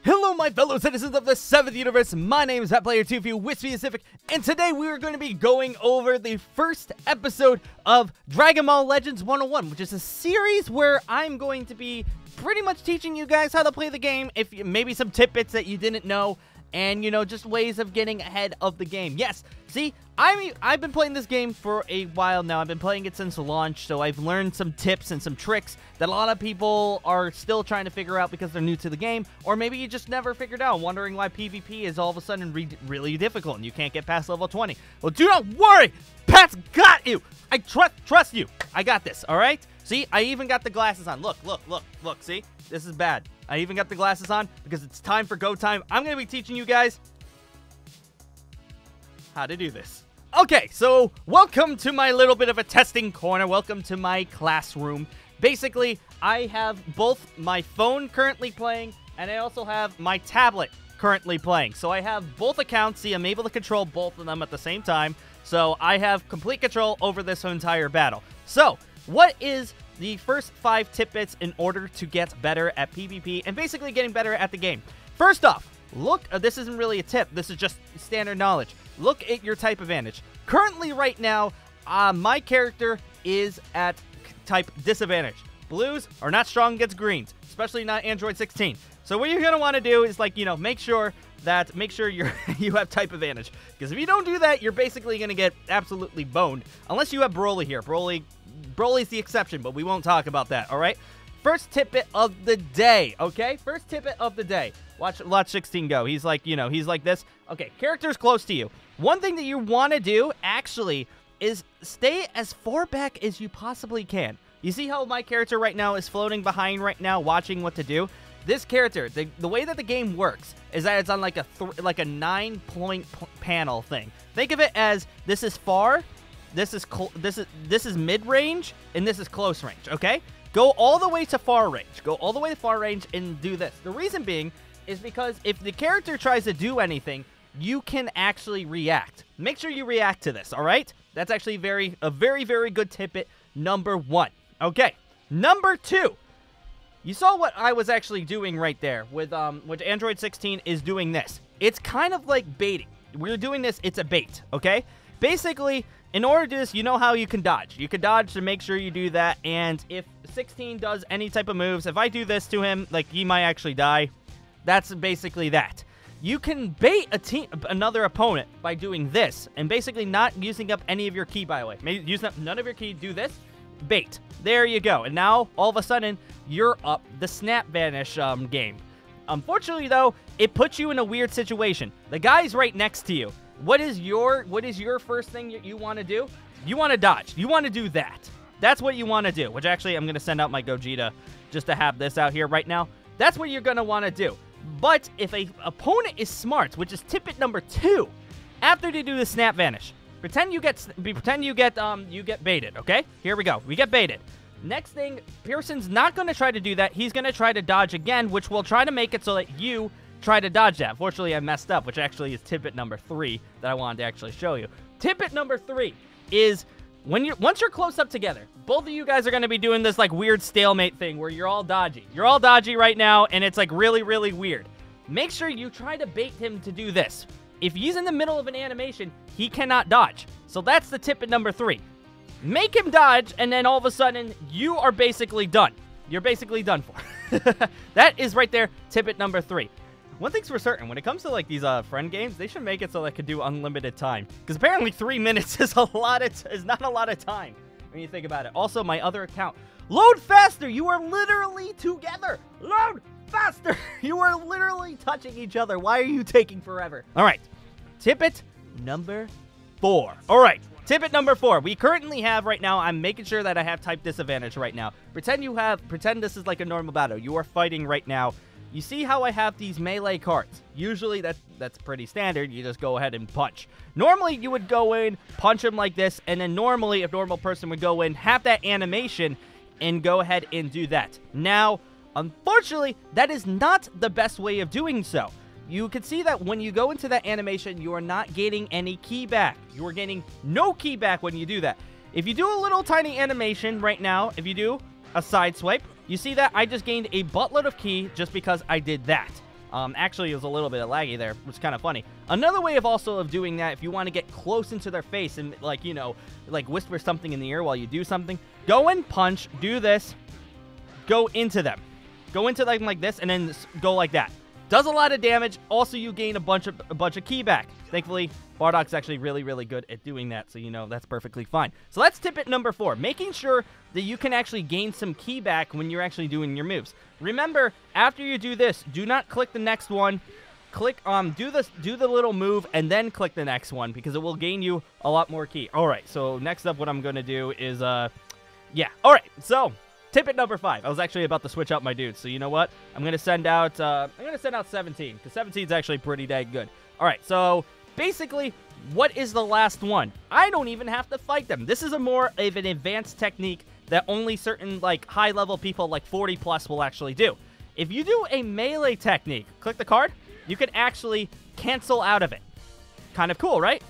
Hello my fellow citizens of the 7th universe, my name is PlayeR2 if you wish to be specific, and today we are going to be going over the first episode of Dragon Ball Legends 101, which is a series where I'm going to be pretty much teaching you guys how to play the game, maybe some tidbits that you didn't know, and, you know, just ways of getting ahead of the game. Yes, see, I've been playing this game for a while now. I've been playing it since launch, so I've learned some tips and some tricks that a lot of people are still trying to figure out because they're new to the game, or maybe you just never figured out, wondering why PvP is all of a sudden really difficult and you can't get past level 20. Well, do not worry! Pat's got you! I trust you! I got this, alright? See, I even got the glasses on. Look, see? This is bad. I even got the glasses on because it's time for go time. I'm going to be teaching you guys how to do this. Okay, so welcome to my little bit of a testing corner. Welcome to my classroom. Basically, I have both my phone currently playing, and I also have my tablet currently playing. So I have both accounts. See, I'm able to control both of them at the same time. So I have complete control over this entire battle. So, what is the first 5 tidbits in order to get better at PvP and basically getting better at the game? First off, look, this isn't really a tip, this is just standard knowledge. Look at your type advantage. Currently, right now, my character is at type disadvantage. Blues are not strong against greens, especially not Android 16. So what you're going to want to do is, like, you know, make sure you have type advantage. Because if you don't do that, you're basically going to get absolutely boned. Unless you have Broly here. Broly's the exception, but we won't talk about that, alright? First tidbit of the day, okay? First tidbit of the day. Watch 16 go. He's like, you know, he's like this. Okay, character's close to you. One thing that you want to do, actually, is stay as far back as you possibly can. You see how my character right now is floating behind right now, watching what to do? This character, the way that the game works is that it's on like a 9-point panel thing. Think of it as this is far, this is mid-range, and this is close range, okay? Go all the way to far range. Go all the way to far range and do this. The reason being is because if the character tries to do anything, you can actually react. Make sure you react to this, all right? That's actually a very, very good tidbit, number 1. Okay, number 2. You saw what I was actually doing right there with Android 16 is doing this. It's kind of like baiting. We're doing this, it's a bait, okay? Basically, in order to do this, you know how you can dodge. You can dodge to make sure you do that, and if 16 does any type of moves, if I do this to him, like, he might actually die. That's basically that. You can bait another opponent by doing this, and basically not using up any of your ki, by the way. Maybe use up none of your ki, do this, bait. There you go. And now, all of a sudden, you're up the Snap Vanish game. Unfortunately, though, it puts you in a weird situation. The guy's right next to you. What is your first thing you want to do? You want to dodge. You want to do that. That's what you want to do, which actually I'm going to send out my Gogeta just to have this out here right now. That's what you're going to want to do. But if an opponent is smart, which is tidbit number 2, after they do the Snap Vanish, pretend you get baited, okay? Here we go. We get baited. Next thing, Pearson's not going to try to do that. He's going to try to dodge again, which will try to make it so that you try to dodge that. Fortunately, I messed up, which actually is tidbit number 3 that I wanted to actually show you. Tidbit number 3 is once you're close up together, both of you guys are going to be doing this like weird stalemate thing where you're all dodgy. You're all dodgy right now, and it's like really, really weird. Make sure you try to bait him to do this. If he's in the middle of an animation, he cannot dodge. So that's the tidbit number 3. Make him dodge, and then all of a sudden, you are basically done. You're basically done for. That is right there, tidbit number 3. One thing's for certain, when it comes to like these friend games, they should make it so they could do unlimited time. Because apparently 3 minutes is not a lot of time when you think about it. Also, my other account. Load faster! You are literally together! Load faster! You are literally touching each other. Why are you taking forever? Alright. Tidbit number 4. Alright. Tidbit number 4. We currently have right now, I'm making sure that I have type disadvantage right now. Pretend this is like a normal battle. You are fighting right now. You see how I have these melee cards? Usually that's pretty standard. You just go ahead and punch. Normally you would go in, punch him like this, and then normally a normal person would go in, have that animation, and go ahead and do that. Now, unfortunately, that is not the best way of doing so. You can see that when you go into that animation, you are not getting any ki back. You are getting no ki back when you do that. If you do a little tiny animation right now, if you do a side swipe, you see that I just gained a buttload of ki just because I did that. Actually, it was a little bit laggy there, which is kind of funny. Another way of doing that, if you want to get close into their face and, like, you know, like whisper something in the ear while you do something, go and punch, do this, go into them. Go into them like this, and then go like that. Does a lot of damage. Also, you gain a bunch of key back. Thankfully, Bardock's actually really, really good at doing that, so you know that's perfectly fine. So that's tip number 4. Making sure that you can actually gain some key back when you're actually doing your moves. Remember, after you do this, do not click the next one. Click do the little move and then click the next one because it will gain you a lot more key. All right, so next up, what I'm gonna do is yeah. All right, so. Tip number 5. I was actually about to switch out my dudes, so you know what? I'm gonna send out 17 because 17 is actually pretty dang good. All right, so basically, what is the last one? I don't even have to fight them. This is a more of an advanced technique that only certain like high-level people like 40 plus will actually do. If you do a melee technique, click the card, you can actually cancel out of it. Kind of cool, right?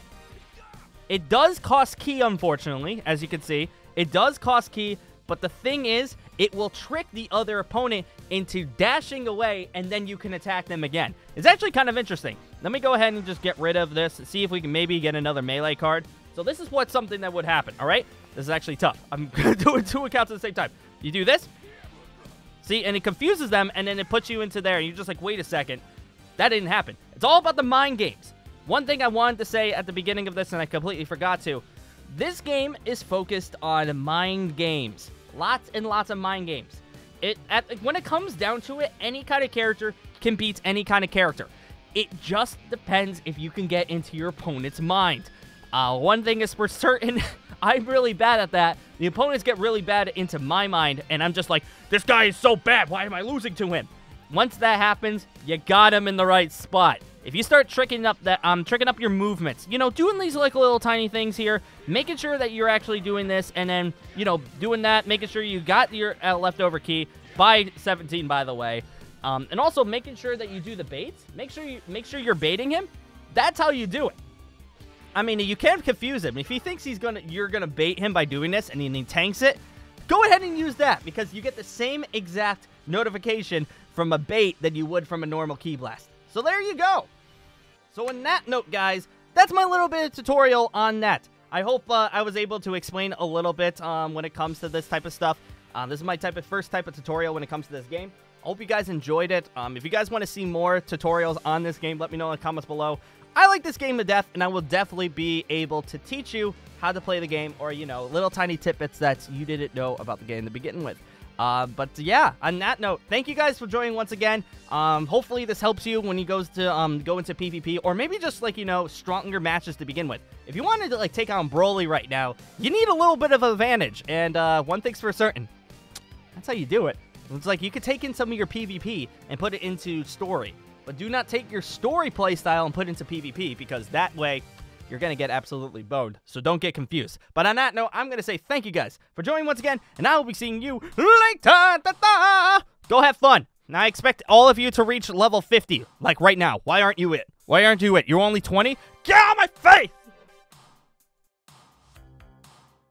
It does cost key, unfortunately, as you can see. It does cost key. But the thing is, it will trick the other opponent into dashing away, and then you can attack them again. It's actually kind of interesting. Let me go ahead and just get rid of this and see if we can maybe get another melee card. So this is something that would happen, all right? This is actually tough. I'm doing 2 accounts at the same time. You do this. See, and it confuses them, and then it puts you into there, and you're just like, wait a second. That didn't happen. It's all about the mind games. One thing I wanted to say at the beginning of this, and I completely forgot to, this game is focused on mind games. Lots and lots of mind games. When it comes down to it, any kind of character can beat any kind of character. It just depends if you can get into your opponent's mind. One thing is for certain, I'm really bad at that. The opponents get really bad into my mind, and I'm just like, this guy is so bad, why am I losing to him? Once that happens, you got him in the right spot. If you start tricking up your movements, you know, doing these like little tiny things here, making sure that you're actually doing this, and then, you know, doing that, making sure you got your leftover key by 17, by the way, and also making sure that you do the baits. Make sure you're baiting him. That's how you do it. I mean, you can't confuse him. If he thinks you're gonna bait him by doing this, and he tanks it, go ahead and use that because you get the same exact notification from a bait that you would from a normal key blast. So there you go. So on that note, guys, that's my little bit of tutorial on that. I hope I was able to explain a little bit when it comes to this type of stuff. This is my first type of tutorial when it comes to this game. I hope you guys enjoyed it. If you guys want to see more tutorials on this game, let me know in the comments below. I like this game to death, and I will definitely be able to teach you how to play the game or, you know, little tiny tidbits that you didn't know about the game to begin with. But yeah, on that note, thank you guys for joining once again. Hopefully this helps you when you go into PvP, or maybe just like, you know, stronger matches to begin with. If you wanted to like take on Broly right now, you need a little bit of advantage. And one thing's for certain, that's how you do it. It's like you could take in some of your PvP and put it into story, but do not take your story playstyle and put it into PvP, because that way you're going to get absolutely boned. So don't get confused. But on that note, I'm going to say thank you guys for joining once again, and I will be seeing you later. Go have fun. Now, I expect all of you to reach level 50, like right now. Why aren't you it? Why aren't you it? You're only 20? Get out of my face!